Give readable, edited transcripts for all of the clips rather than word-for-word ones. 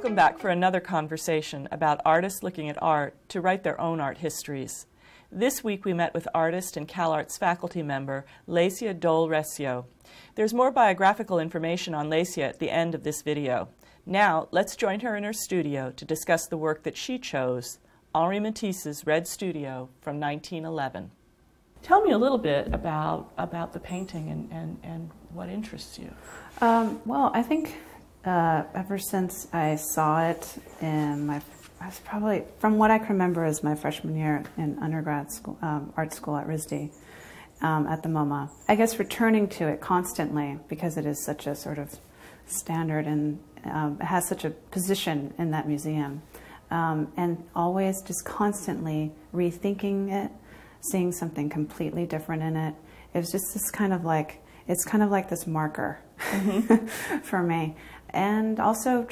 Welcome back for another conversation about artists looking at art to write their own art histories. This week we met with artist and CalArts faculty member Lecia Dole-Recio. There's more biographical information on Lecia at the end of this video. Now let's join her in her studio to discuss the work that she chose, Henri Matisse's Red Studio from 1911. Tell me a little bit about the painting and what interests you. Well, I think ever since I saw it in I was probably, from what I can remember, as my freshman year in undergrad school, art school at RISD, at the MoMA. I guess returning to it constantly because it is such a sort of standard and it has such a position in that museum, and always just constantly rethinking it, seeing something completely different in it. It was just this kind of like, it's kind of like this marker for me. And also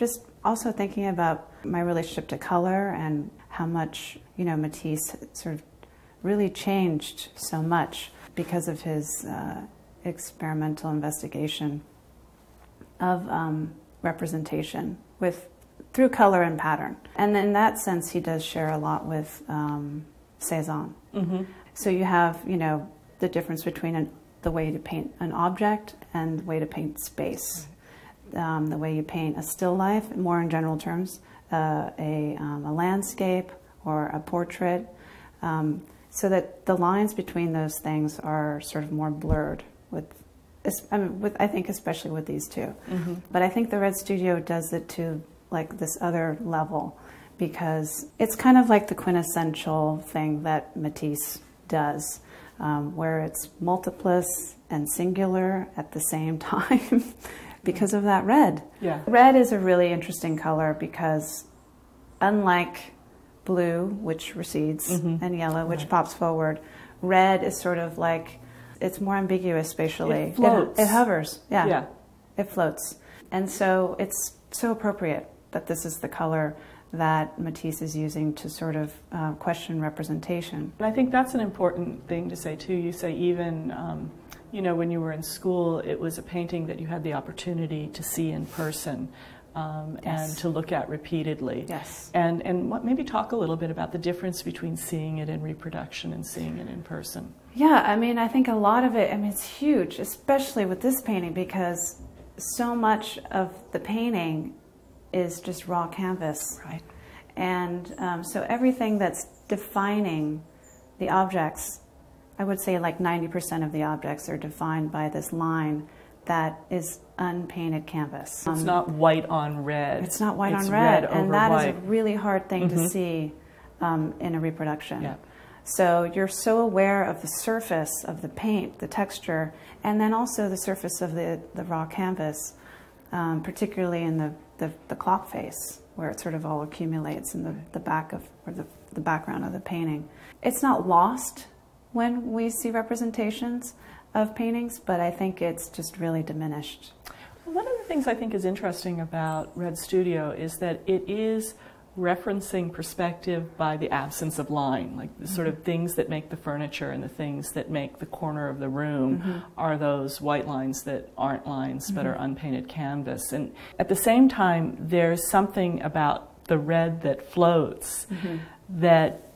thinking about my relationship to color and how much, you know, Matisse sort of really changed so much because of his experimental investigation of representation through color and pattern. And in that sense, he does share a lot with Cezanne. So you have, you know, the difference between the way to paint an object and the way to paint space. The way you paint a still life, more in general terms, a landscape or a portrait, so that the lines between those things are sort of more blurred I think especially with these two. But I think the Red Studio does it to like this other level because it's kind of like the quintessential thing that Matisse does, where it's multiplus and singular at the same time. Because of that red. Yeah. Red is a really interesting color because unlike blue, which recedes, and yellow, which pops forward, red is sort of like, it's more ambiguous spatially. It floats. It hovers, yeah. It floats. And so it's so appropriate that this is the color that Matisse is using to sort of question representation. And I think that's an important thing to say too. You say even you know, when you were in school, it was a painting that you had the opportunity to see in person and to look at repeatedly. Yes. And maybe talk a little bit about the difference between seeing it in reproduction and seeing it in person. Yeah, I mean, I think a lot of it, I mean, it's huge, especially with this painting, because so much of the painting is just raw canvas. Right. And so everything that's defining the objects, I would say like 90% of the objects are defined by this line that is unpainted canvas. It's not white on red. It's not white on red. And that is a really hard thing to see in a reproduction. Yeah. So you're so aware of the surface of the paint, the texture, and then also the surface of the raw canvas, particularly in the clock face, where it sort of all accumulates in the back of, or the background of the painting. It's not lost when we see representations of paintings, but I think it's just really diminished. One of the things I think is interesting about Red Studio is that it is referencing perspective by the absence of line, like the sort of things that make the furniture and the things that make the corner of the room are those white lines that aren't lines but are unpainted canvas. And at the same time, there's something about the red that floats that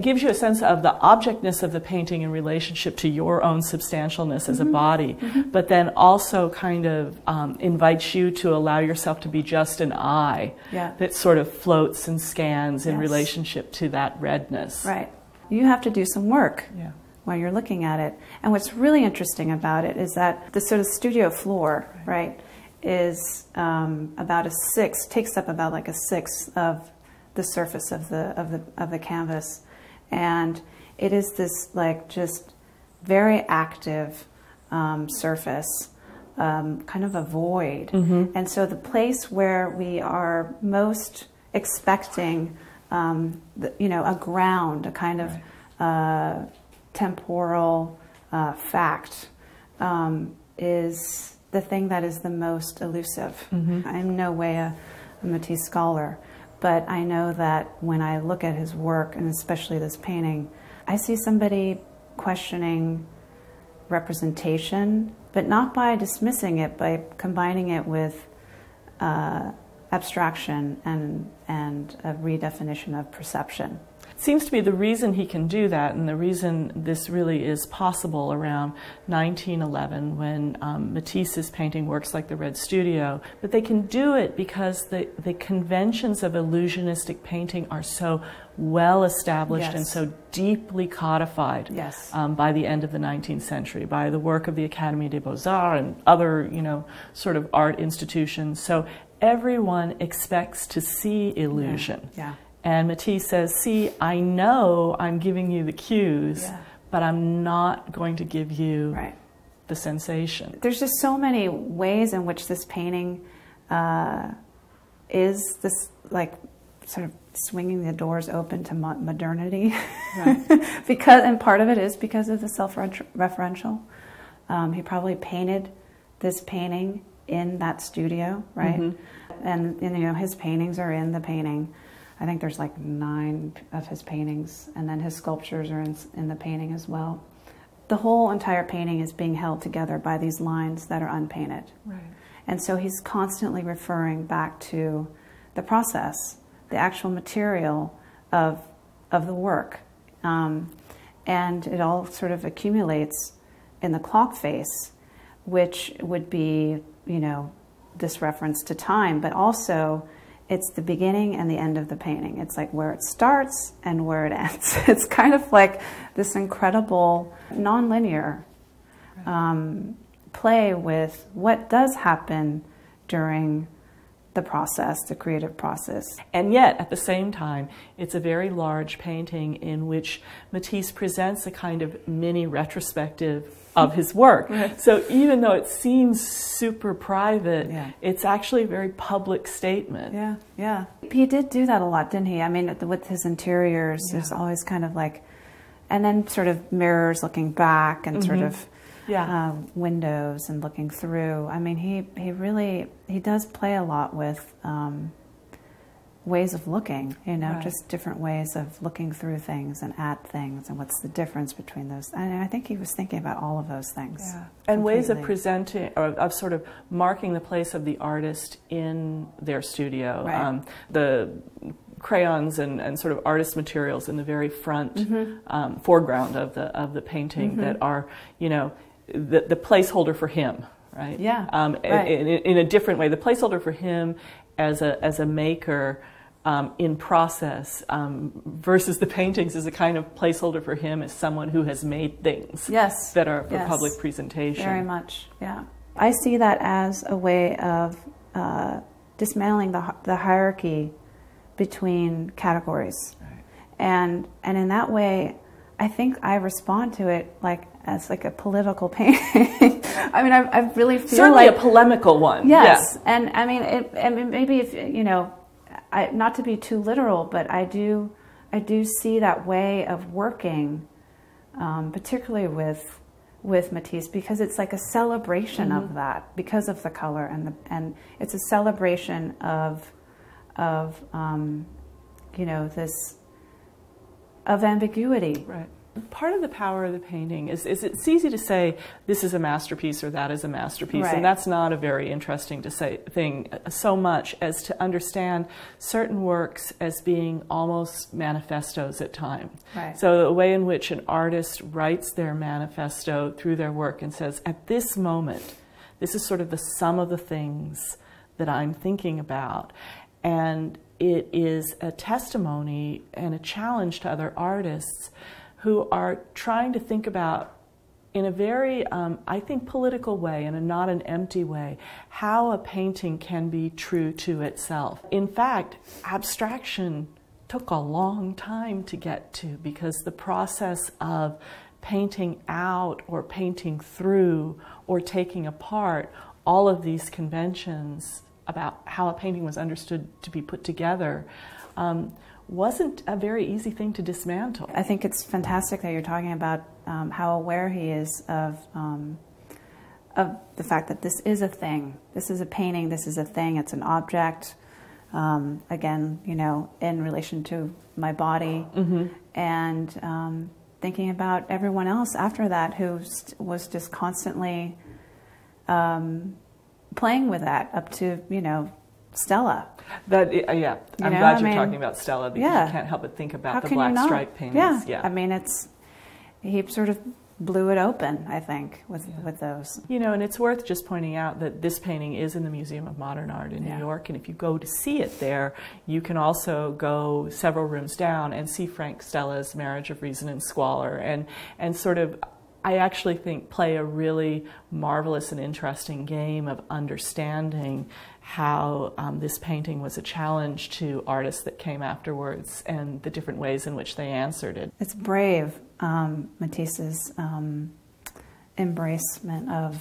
gives you a sense of the objectness of the painting in relationship to your own substantialness as a body, but then also kind of invites you to allow yourself to be just an eye that sort of floats and scans in relationship to that redness. Right. You have to do some work while you're looking at it. And what's really interesting about it is that the sort of studio floor, right, is about takes up about like a sixth of the surface of the canvas, and it is this like just very active surface, kind of a void. And so the place where we are most expecting, you know, a ground, a kind of temporal fact, is the thing that is the most elusive. I'm in no way a Matisse scholar, but I know that when I look at his work, and especially this painting, I see somebody questioning representation, but not by dismissing it, by combining it with abstraction and a redefinition of perception. Seems to be the reason he can do that, and the reason this really is possible around 1911 when Matisse's painting works like the Red Studio. But they can do it because the conventions of illusionistic painting are so well established Yes. and so deeply codified Yes. by the end of the 19th century, by the work of the Académie des Beaux-Arts and other, sort of art institutions. So everyone expects to see illusion. Yeah. And Matisse says, see, I know I'm giving you the cues, Yeah. but I'm not going to give you Right. the sensation. There's just so many ways in which this painting is this, like, sort of swinging the doors open to modernity. Right. And part of it is because of the self-referential. He probably painted this painting in that studio, right? Mm-hmm. And his paintings are in the painting. I think there's like 9 of his paintings, and then his sculptures are in the painting as well. The whole entire painting is being held together by these lines that are unpainted. Right. And so he's constantly referring back to the process, the actual material of the work. And it all sort of accumulates in the clock face, which would be, this reference to time, but also it's the beginning and the end of the painting. It's like where it starts and where it ends. It's kind of like this incredible nonlinear play with what does happen during the process, the creative process. And yet, at the same time, it's a very large painting in which Matisse presents a kind of mini retrospective of his work. Right. So even though it seems super private, yeah. It's actually a very public statement. Yeah, yeah. He did do that a lot, didn't he? I mean, with his interiors, yeah. There's always kind of like, and then sort of mirrors looking back and sort of windows and looking through. I mean, he does play a lot with ways of looking, right. Just different ways of looking through things and at things, and what's the difference between those. And I think he was thinking about all of those things. Yeah. And ways of presenting, or of sort of marking the place of the artist in their studio. Right. The crayons and sort of artist materials in the very front foreground of the painting that are, the placeholder for him, right? Yeah. Right. In a different way, the placeholder for him as a maker in process versus the paintings as a kind of placeholder for him as someone who has made things that are for public presentation. Very much, yeah. I see that as a way of dismantling the hierarchy between categories. Right. And in that way, I think I respond to it as a political painting. I mean, I really feel certainly like a polemical one. Yes, yeah. And I mean, maybe if not to be too literal, but I do see that way of working, particularly with Matisse, because it's like a celebration of that, because of the color and it's a celebration of this of ambiguity. Right. Part of the power of the painting is it's easy to say this is a masterpiece or that is a masterpiece, right. And that's not a very interesting thing so much as to understand certain works as being almost manifestos at times. Right. So the way in which an artist writes their manifesto through their work and says, at this moment, this is sort of the sum of the things that I'm thinking about. And it is a testimony and a challenge to other artists who are trying to think about, in a very, I think, political way, and not an empty way, how a painting can be true to itself. In fact, abstraction took a long time to get to, because the process of painting out or painting through or taking apart all of these conventions about how a painting was understood to be put together wasn't a very easy thing to dismantle. I think it's fantastic that you're talking about how aware he is of the fact that this is a thing. This is a painting, this is a thing, it's an object. Again, in relation to my body. And thinking about everyone else after that who was just constantly playing with that up to, Stella. Yeah, I'm glad you're talking about Stella, because yeah. you can't help but think about the you black not? stripe paintings. Yeah. I mean, he sort of blew it open, I think, with those. You know, and it's worth just pointing out that this painting is in the Museum of Modern Art in New York, and if you go to see it there, you can also go several rooms down and see Frank Stella's Marriage of Reason and Squalor, and sort of, I actually think, play a really marvelous and interesting game of understanding how this painting was a challenge to artists that came afterwards and the different ways in which they answered it. It's brave, Matisse's embracement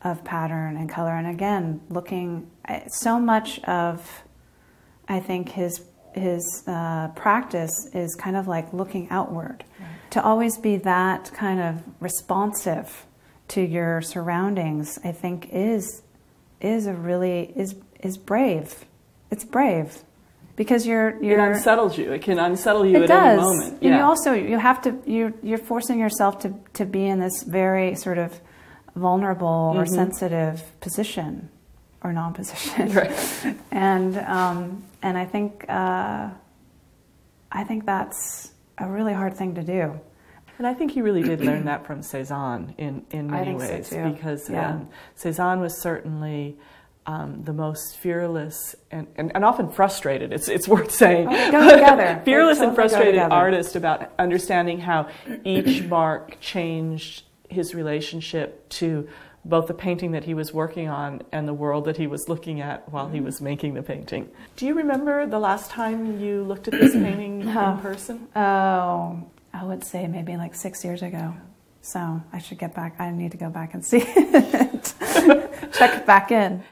of pattern and color, and again, looking so much of, I think, his practice is kind of like looking outward. Right. To always be that kind of responsive to your surroundings, I think is brave. It's brave, because it unsettles you. It can unsettle you at any moment. And you have to you're forcing yourself to be in this very sort of vulnerable or sensitive position or non-position. Right. And I think that's a really hard thing to do. And I think he really did learn that from Cézanne in many ways, so because Cézanne was certainly the most fearless and often frustrated, it's worth saying, go together. Fearless and frustrated artist about understanding how each mark changed his relationship to both the painting that he was working on and the world that he was looking at while he was making the painting. Do you remember the last time you looked at this painting in person? Oh, I would say maybe like 6 years ago. So I should get back. I need to go back and see it. Check back in.